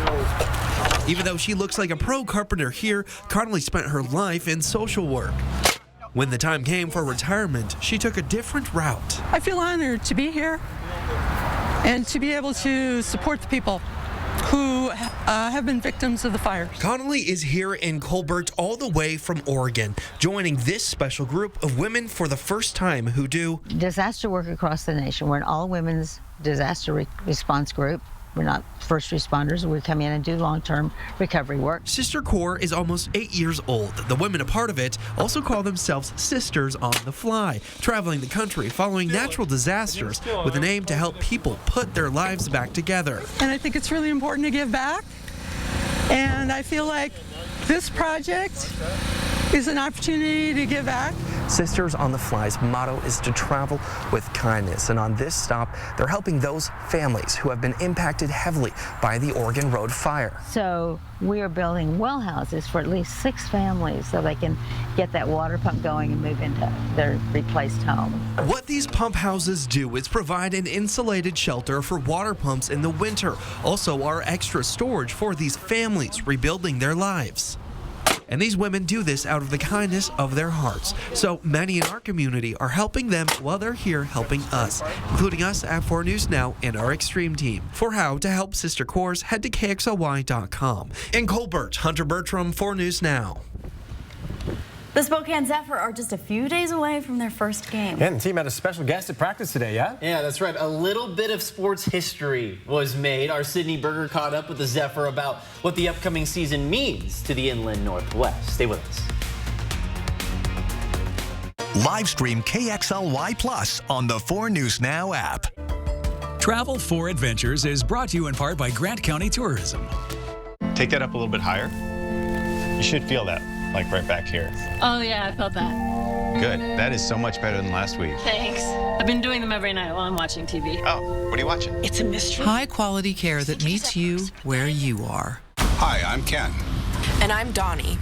Even though she looks like a pro carpenter here, Connolly spent her life in social work. When the time came for retirement, she took a different route. I feel honored to be here and to be able to support the people who have been victims of the fire. Connolly is here in Colbert all the way from Oregon, joining this special group of women for the first time who do disaster work across the nation. We're an all-women's disaster response group. We're not first responders. We come in and do long-term recovery work. Sister Corps is almost 8 years old. The women a part of it also call themselves Sisters on the Fly, traveling the country following natural disasters with an aim to help people put their lives back together. And I think it's really important to give back. And I feel like this project is an opportunity to give back. Sisters on the Fly's motto is to travel with kindness, and on this stop, they're helping those families who have been impacted heavily by the Oregon Road fire. So we are building well houses for at least 6 families so they can get that water pump going and move into their replaced home. What these pump houses do is provide an insulated shelter for water pumps in the winter, also are extra storage for these families rebuilding their lives. And these women do this out of the kindness of their hearts. So many in our community are helping them while they're here helping us, including us at 4 News Now and our Extreme team. For how to help Sister Corps, head to KXLY.com. In Colbert, Hunter Bertram, 4 News Now. The Spokane Zephyr are just a few days away from their first game. Yeah, and the team had a special guest at practice today, yeah? Yeah, that's right. A little bit of sports history was made. Our Sydney Berger caught up with the Zephyr about what the upcoming season means to the Inland Northwest. Stay with us. Live stream KXLY Plus on the 4 News Now app. Travel for Adventures is brought to you in part by Grant County Tourism. Take that up a little bit higher. You should feel that, like right back here. Oh yeah, I felt that. Good. That is so much better than last week. Thanks. I've been doing them every night while I'm watching TV. Oh, what are you watching? It's a mystery. High quality care that meets you where you are. Hi, I'm Ken. And I'm Donnie.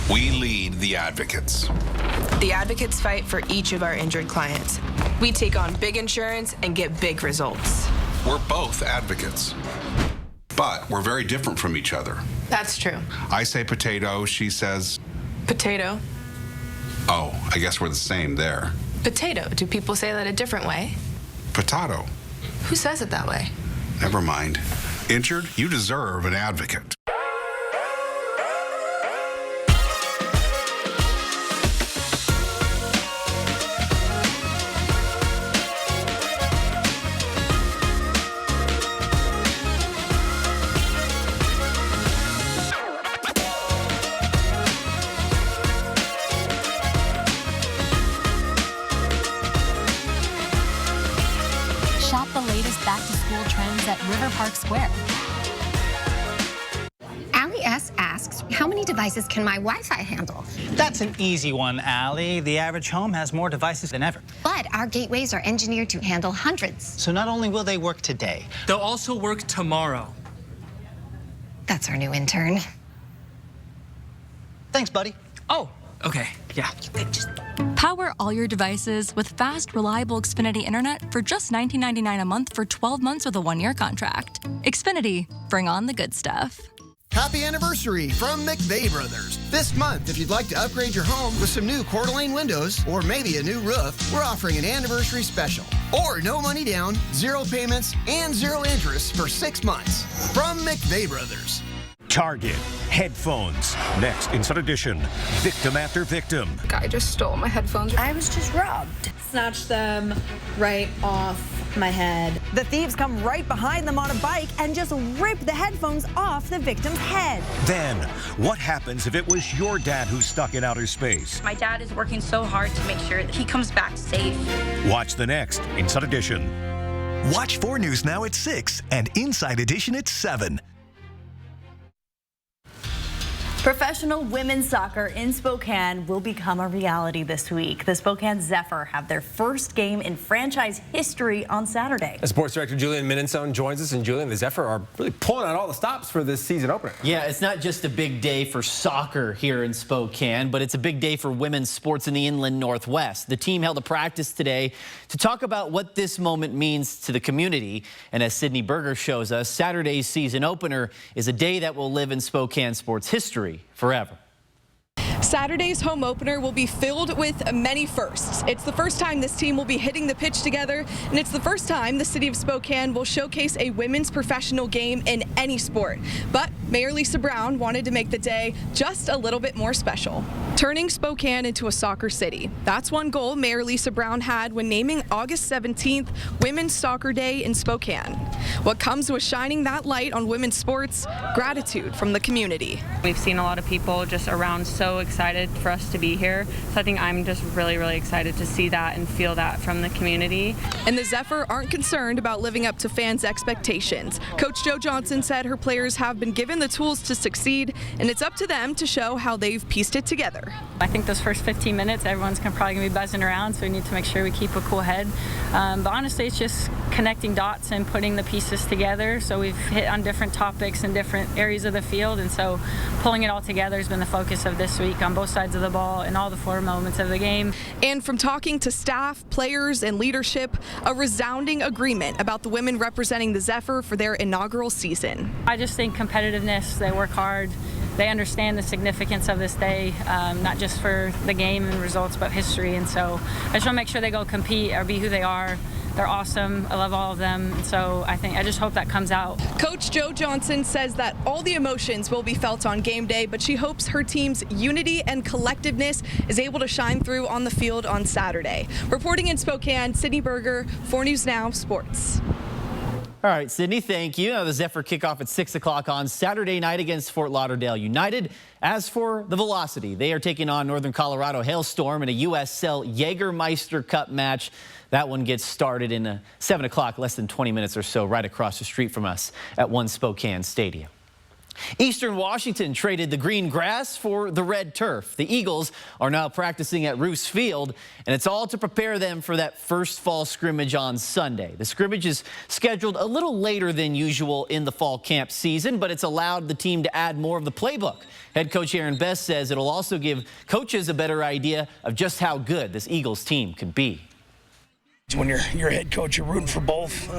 We lead the Advocates. The Advocates fight for each of our injured clients. We take on big insurance and get big results. We're both advocates, but we're very different from each other. That's true. I say potato, she says... Potato. Oh, I guess we're the same there. Potato. Do people say that a different way? Potato. Who says it that way? Never mind. Injured, you deserve an advocate. Shop the latest back-to-school trends at River Park Square. Allie S. asks, how many devices can my Wi-Fi handle? That's an easy one, Allie. The average home has more devices than ever. But our gateways are engineered to handle hundreds. So not only will they work today, they'll also work tomorrow. That's our new intern. Thanks, buddy. Oh, okay, yeah. Power all your devices with fast, reliable Xfinity Internet for just $19.99 a month for 12 months with a 1-year contract. Xfinity, bring on the good stuff. Happy anniversary from McVeigh Brothers. This month, if you'd like to upgrade your home with some new Coeur d'Alene windows or maybe a new roof, we're offering an anniversary special. Or no money down, 0 payments, and 0 interest for 6 months. From McVeigh Brothers. Target headphones. Next, Inside Edition. Victim after victim. The guy just stole my headphones. I was just robbed. Snatched them right off my head. The thieves come right behind them on a bike and just rip the headphones off the victim's head. Then, what happens if it was your dad who's stuck in outer space? My dad is working so hard to make sure that he comes back safe. Watch the next Inside Edition. Watch 4 News Now at 6 and Inside Edition at 7. Professional women's soccer in Spokane will become a reality this week. The Spokane Zephyr have their first game in franchise history on Saturday. Sports Director Julian Minensone joins us. And Julian, the Zephyr are really pulling out all the stops for this season opener. Yeah, it's not just a big day for soccer here in Spokane, but it's a big day for women's sports in the Inland Northwest. The team held a practice today to talk about what this moment means to the community. And as Sydney Berger shows us, Saturday's season opener is a day that will live in Spokane sports history forever. Saturday's home opener will be filled with many firsts. It's the first time this team will be hitting the pitch together, and it's the first time the city of Spokane will showcase a women's professional game in any sport. But Mayor Lisa Brown wanted to make the day just a little bit more special. Turning Spokane into a soccer city. That's one goal Mayor Lisa Brown had when naming August 17th Women's Soccer Day in Spokane. What comes with shining that light on women's sports? Gratitude from the community. We've seen a lot of people just around so excited for us to be here. So I think I'm just really, really excited to see that and feel that from the community. And the Zephyr aren't concerned about living up to fans' expectations. Coach Jo Johnson said her players have been given the tools to succeed, and it's up to them to show how they've pieced it together. I think those first 15 minutes, everyone's probably going to be buzzing around, so we need to make sure we keep a cool head. But honestly, it's just connecting dots and putting the pieces together. So we've hit on different topics in different areas of the field, and so pulling it all together has been the focus of this week on both sides of the ball and all the 4 moments of the game. And from talking to staff, players, and leadership, a resounding agreement about the women representing the Zephyr for their inaugural season. I just think competitiveness, they work hard. They understand the significance of this day, not just for the game and results, but history. And so I just want to make sure they go compete or be who they are. They're awesome. I love all of them. And so I just hope that comes out. Coach Jo Johnson says that all the emotions will be felt on game day, but she hopes her team's unity and collectiveness is able to shine through on the field on Saturday. Reporting in Spokane, Sydney Berger, 4 News Now Sports. All right, Sydney, thank you. Now the Zephyr kickoff at 6 o'clock on Saturday night against Fort Lauderdale United. As for the Velocity, they are taking on Northern Colorado Hailstorm in a USL Jägermeister Cup match. That one gets started in 7 o'clock, less than 20 minutes or so, right across the street from us at One Spokane Stadium. Eastern Washington traded the green grass for the red turf. The Eagles are now practicing at Roos Field, and it's all to prepare them for that first fall scrimmage on Sunday. The scrimmage is scheduled a little later than usual in the fall camp season, but it's allowed the team to add more of the playbook. Head coach Aaron Best says it'll also give coaches a better idea of just how good this Eagles team could be. When you're head coach, you're rooting for both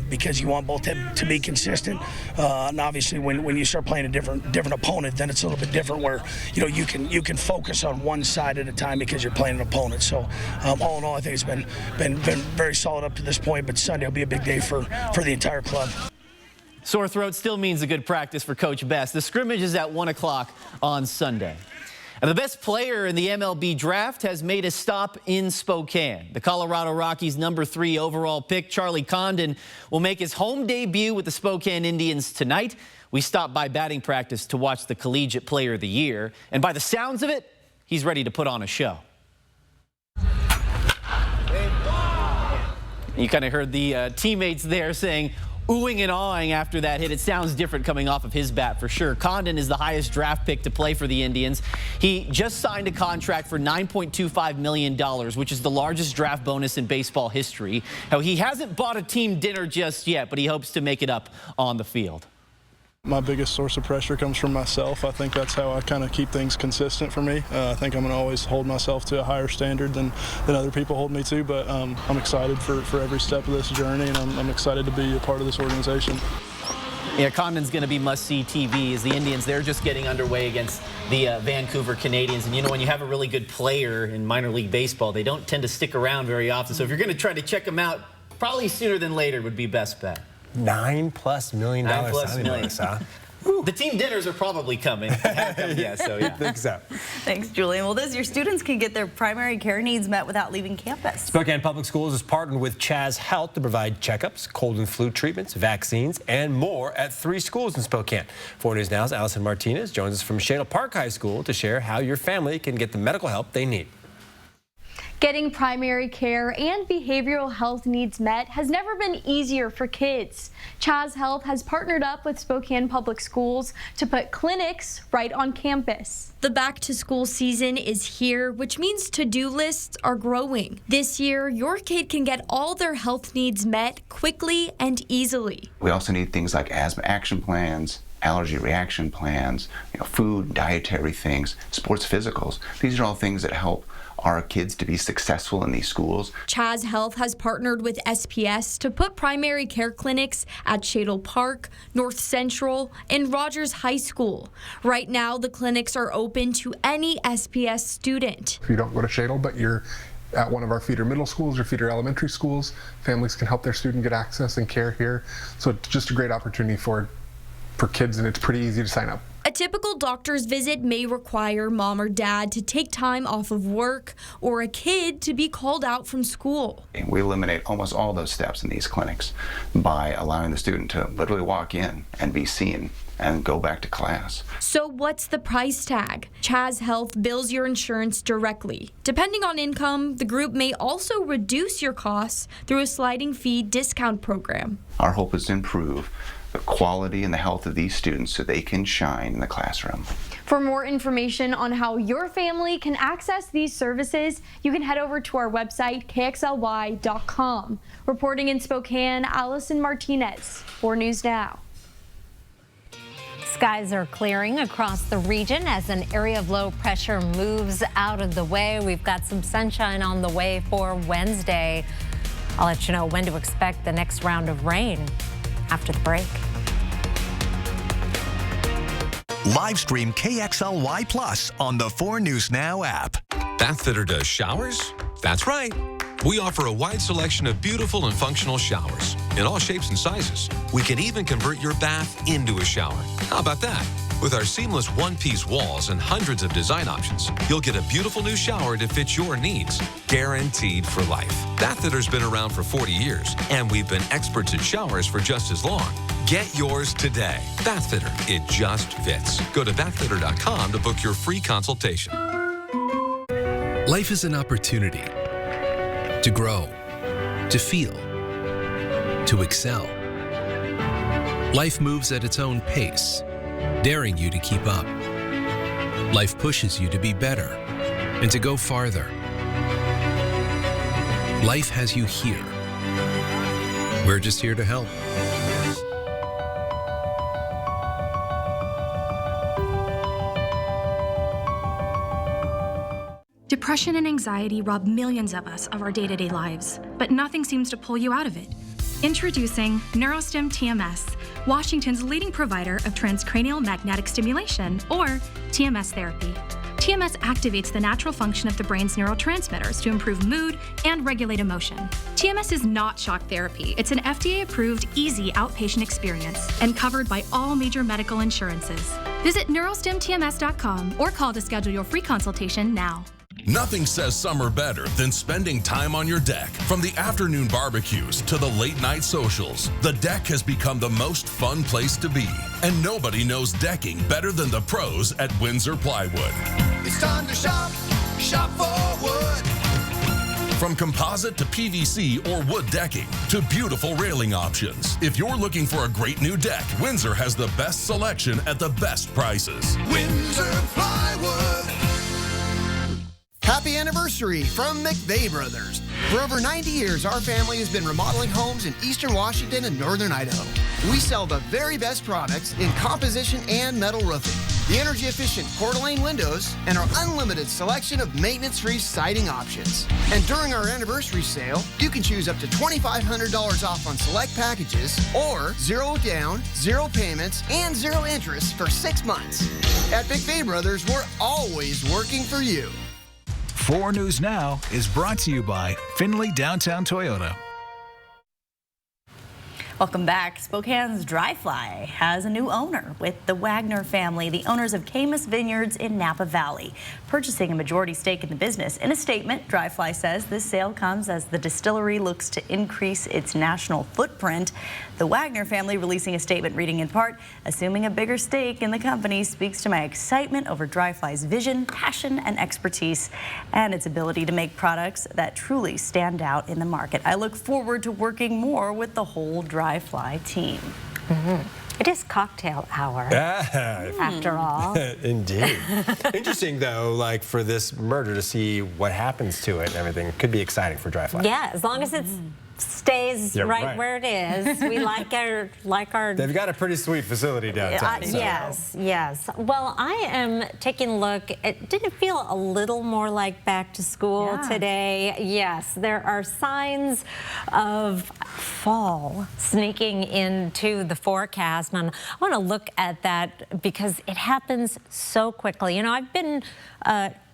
because you want both to be consistent. And obviously, when you start playing a different opponent, then it's a little bit different. Where you can focus on one side at a time because you're playing an opponent. So all in all, I think it's been very solid up to this point. But Sunday will be a big day for the entire club. Sore throat still means a good practice for Coach Best. The scrimmage is at 1 o'clock on Sunday. And the best player in the MLB draft has made a stop in Spokane. The Colorado Rockies' #3 overall pick, Charlie Condon, will make his home debut with the Spokane Indians tonight. We stopped by batting practice to watch the Collegiate Player of the Year. And by the sounds of it, he's ready to put on a show. You kind of heard the teammates there saying, oohing and awing after that hit. It sounds different coming off of his bat for sure. Condon is the highest draft pick to play for the Indians. He just signed a contract for $9.25 million, which is the largest draft bonus in baseball history. Now, he hasn't bought a team dinner just yet, but he hopes to make it up on the field. My biggest source of pressure comes from myself. I think that's how I kind of keep things consistent for me. I think I'm going to always hold myself to a higher standard than other people hold me to, but I'm excited for every step of this journey, and I'm excited to be a part of this organization. Yeah, Condon's going to be must-see TV as the Indians, they're just getting underway against the Vancouver Canadians. And, when you have a really good player in minor league baseball, they don't tend to stick around very often. So if you're going to try to check them out, probably sooner than later would be best bet. $9+ million. $9+ million. Huh? The team dinners are probably coming. Yeah, so yeah. I think so. Thanks, Julian. Well, this year students can get their primary care needs met without leaving campus. Spokane Public Schools has partnered with Chaz Health to provide checkups, cold and flu treatments, vaccines, and more at 3 schools in Spokane. 4 News Now's Allison Martinez joins us from Shadle Park High School to share how your family can get the medical help they need. Getting primary care and behavioral health needs met has never been easier for kids. Chaz Health has partnered up with Spokane Public Schools to put clinics right on campus. The back-to-school season is here, which means to-do lists are growing. This year, your kid can get all their health needs met quickly and easily. We also need things like asthma action plans, allergy reaction plans, food, dietary things, sports physicals. These are all things that help our kids to be successful in these schools. Chaz Health has partnered with SPS to put primary care clinics at Shadle Park, North Central, and Rogers High School. Right now, the clinics are open to any SPS student. If you don't go to Shadle, but you're at one of our feeder middle schools or feeder elementary schools, families can help their student get access and care here. So it's just a great opportunity for kids, and it's pretty easy to sign up. A typical doctor's visit may require mom or dad to take time off of work or a kid to be called out from school. We eliminate almost all those steps in these clinics by allowing the student to literally walk in and be seen and go back to class. So what's the price tag? Chaz Health bills your insurance directly. Depending on income, the group may also reduce your costs through a sliding fee discount program. Our hope is to improve the quality and the health of these students so they can shine in the classroom. For more information on how your family can access these services, you can head over to our website, kxly.com. Reporting in Spokane, Allison Martinez, 4 News Now. Skies are clearing across the region as an area of low pressure moves out of the way. We've got some sunshine on the way for Wednesday. I'll let you know when to expect the next round of rain after the break. Live stream KXLY Plus on the 4 News Now app. Bath fitter does showers? That's right. We offer a wide selection of beautiful and functional showers in all shapes and sizes. We can even convert your bath into a shower. How about that? With our seamless one-piece walls and hundreds of design options, you'll get a beautiful new shower to fit your needs, guaranteed for life. Bathfitter's been around for 40 years, and we've been experts at showers for just as long. Get yours today. Bathfitter, it just fits. Go to bathfitter.com to book your free consultation. Life is an opportunity to grow, to feel, to excel. Life moves at its own pace, daring you to keep up. Life pushes you to be better and to go farther. Life has you here. We're just here to help. Depression and anxiety rob millions of us of our day-to-day lives, but nothing seems to pull you out of it. Introducing NeuroStim TMS, Washington's leading provider of transcranial magnetic stimulation, or TMS therapy. TMS activates the natural function of the brain's neurotransmitters to improve mood and regulate emotion. TMS is not shock therapy. It's an FDA-approved, easy outpatient experience and covered by all major medical insurances. Visit neurostimtms.com or call to schedule your free consultation now. Nothing says summer better than spending time on your deck. From the afternoon barbecues to the late night socials, the deck has become the most fun place to be. And nobody knows decking better than the pros at Windsor Plywood. It's time to shop, shop for wood. From composite to PVC or wood decking to beautiful railing options. If you're looking for a great new deck, Windsor has the best selection at the best prices. Windsor Plywood. Happy anniversary from McVeigh Brothers. For over 90 years, our family has been remodeling homes in eastern Washington and northern Idaho. We sell the very best products in composition and metal roofing, the energy-efficient Coeur d'Alene windows, and our unlimited selection of maintenance-free siding options. And during our anniversary sale, you can choose up to $2,500 off on select packages or 0 down, 0 payments, and 0 interest for 6 months. At McVeigh Brothers, we're always working for you. 4 News Now is brought to you by Findlay Downtown Toyota. Welcome back. Spokane's Dry Fly has a new owner with the Wagner family, the owners of Camus Vineyards in Napa Valley, purchasing a majority stake in the business. In a statement, Dry Fly says this sale comes as the distillery looks to increase its national footprint. The Wagner family releasing a statement reading in part, assuming a bigger stake in the company speaks to my excitement over Dry Fly's vision, passion, and expertise, and its ability to make products that truly stand out in the market. I look forward to working more with the whole Dry Fly team. It is cocktail hour, after all. Indeed. Interesting, though, like for this merger to see what happens to it and everything. Could be exciting for Dry Fly. Yeah, as long as it stays right where it is. We like our. They've got a pretty sweet facility downtown. So. Yes. Well, I am taking a look. It didn't feel a little more like back to school today. Yes, there are signs of fall sneaking into the forecast, and I want to look at that because it happens so quickly. You know, I've been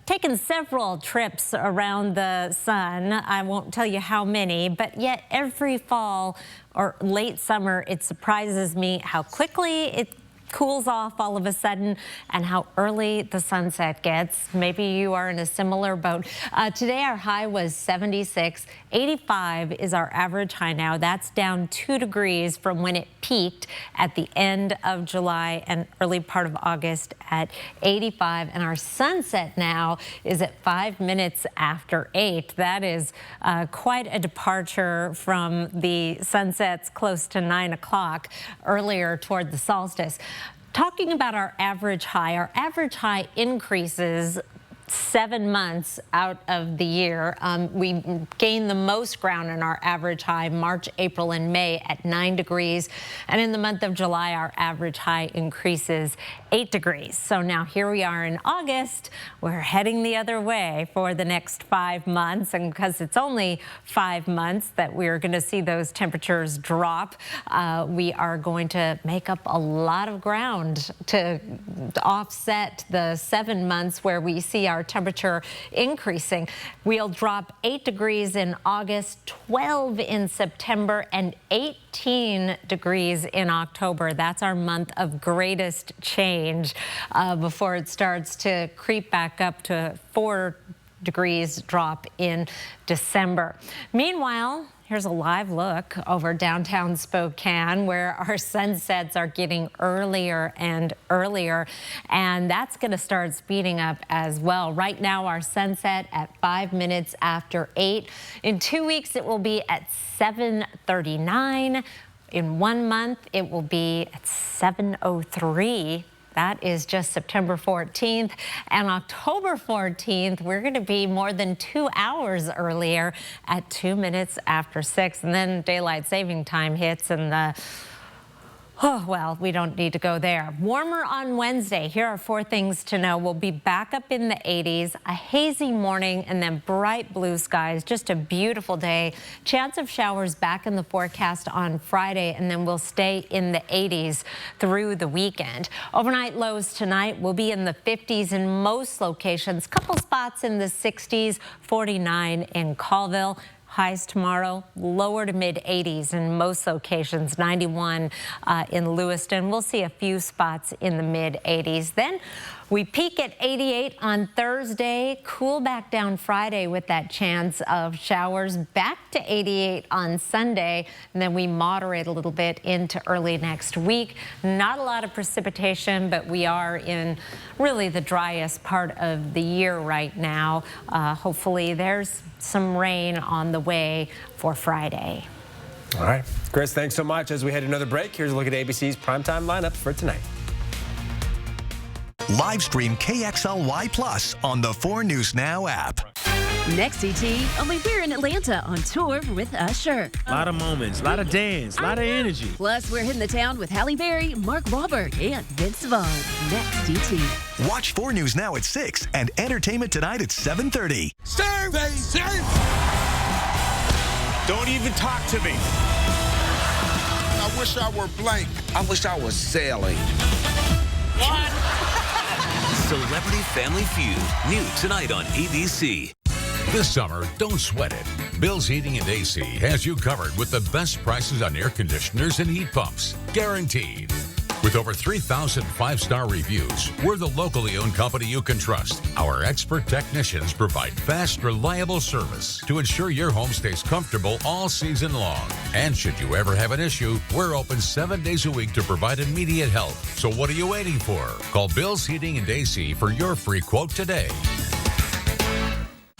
taken several trips around the sun. I won't tell you how many, but yet every fall or late summer, it surprises me how quickly it cools off all of a sudden and how early the sunset gets. Maybe you are in a similar boat. Today our high was 76. 85 is our average high now. That's down 2 degrees from when it peaked at the end of July and early part of August at 85. And our sunset now is at 5 minutes after 8. That is quite a departure from the sunsets close to 9 o'clock earlier toward the solstice. Talking about our average high increases 7 months out of the year. We gain the most ground in our average high March, April, and May at 9 degrees. And in the month of July, our average high increases 8 degrees. So now here we are in August. We're heading the other way for the next 5 months. And because it's only 5 months that we're going to see those temperatures drop, we are going to make up a lot of ground to offset the 7 months where we see our temperature increasing. We'll drop 8 degrees in August, 12 in September, and 18 degrees in October. That's our month of greatest change before it starts to creep back up to 4 degrees drop in December. Meanwhile, here's a live look over downtown Spokane where our sunsets are getting earlier and earlier, and that's going to start speeding up as well. Right now, our sunset at 5 minutes after 8. In 2 weeks, it will be at 7:39. In 1 month, it will be at 7:03. That is just September 14th. And October 14th, we're going to be more than 2 hours earlier at 2 minutes after 6. And then daylight saving time hits and oh, well, we don't need to go there. Warmer on Wednesday. Here are 4 things to know. We'll be back up in the 80s, a hazy morning, and then bright blue skies. Just a beautiful day. Chance of showers back in the forecast on Friday, and then we'll stay in the 80s through the weekend. Overnight lows tonight will be in the 50s in most locations. Couple spots in the 60s, 49 in Colville. Highs tomorrow, lower to mid 80s in most locations, 91 in Lewiston. We'll see a few spots in the mid 80s. Then we peak at 88 on Thursday, cool back down Friday with that chance of showers, back to 88 on Sunday, and then we moderate a little bit into early next week. Not a lot of precipitation, but we are in really the driest part of the year right now. Hopefully there's some rain on the way for Friday. All right. Chris, thanks so much. As we head to another break, here's a look at ABC's primetime lineup for tonight. Live stream KXLY Plus on the 4 News Now app. Next, ET, only we're in Atlanta on tour with Usher. A lot of moments, a lot of dance, a lot of energy. Plus, we're hitting the town with Halle Berry, Mark Wahlberg, and Vince Vaughn. Next, ET. Watch 4 News Now at 6 and Entertainment Tonight at 7:30. Survey says. Don't even talk to me. I wish I were blank. I wish I was sailing. What? Celebrity Family Feud, new tonight on ABC. This summer, don't sweat it. Bill's Heating and AC has you covered with the best prices on air conditioners and heat pumps, guaranteed. With over 3,000 5-star reviews, we're the locally owned company you can trust. Our expert technicians provide fast, reliable service to ensure your home stays comfortable all season long. And should you ever have an issue, we're open 7 days a week to provide immediate help. So what are you waiting for? Call Bill's Heating and AC for your free quote today.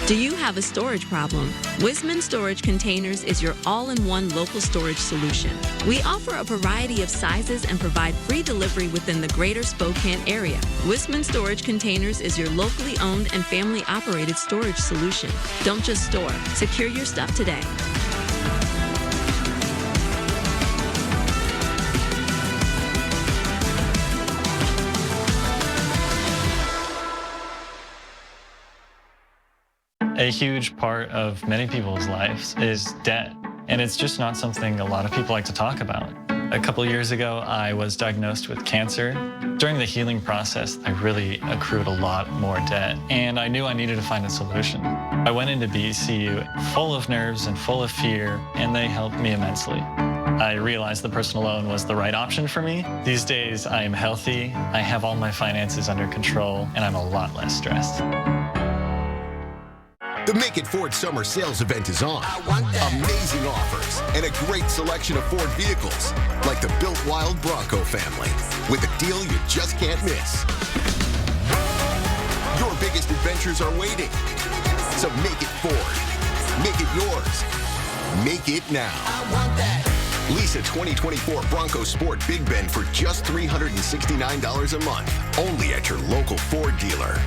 Do you have a storage problem? Wisman Storage Containers is your all-in-one local storage solution. We offer a variety of sizes and provide free delivery within the greater Spokane area. Wisman Storage Containers is your locally owned and family-operated storage solution. Don't just store. Secure your stuff today. A huge part of many people's lives is debt, and it's just not something a lot of people like to talk about. A couple years ago, I was diagnosed with cancer. During the healing process, I really accrued a lot more debt, and I knew I needed to find a solution. I went into BECU full of nerves and full of fear, and they helped me immensely. I realized the personal loan was the right option for me. These days, I am healthy, I have all my finances under control, and I'm a lot less stressed. The Make It Ford Summer Sales Event is on. Amazing offers and a great selection of Ford vehicles, like the Built Wild Bronco family, with a deal you just can't miss. Your biggest adventures are waiting. So make it Ford. Make it yours. Make it now. Lease a 2024 Bronco Sport Big Bend for just $369 a month, only at your local Ford dealer.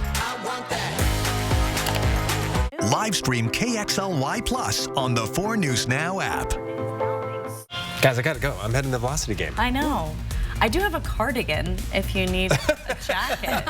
Live stream KXLY Plus on the 4 News Now app. Guys, I gotta go. I'm heading to the Velocity game. I know. I do have a cardigan if you need a jacket.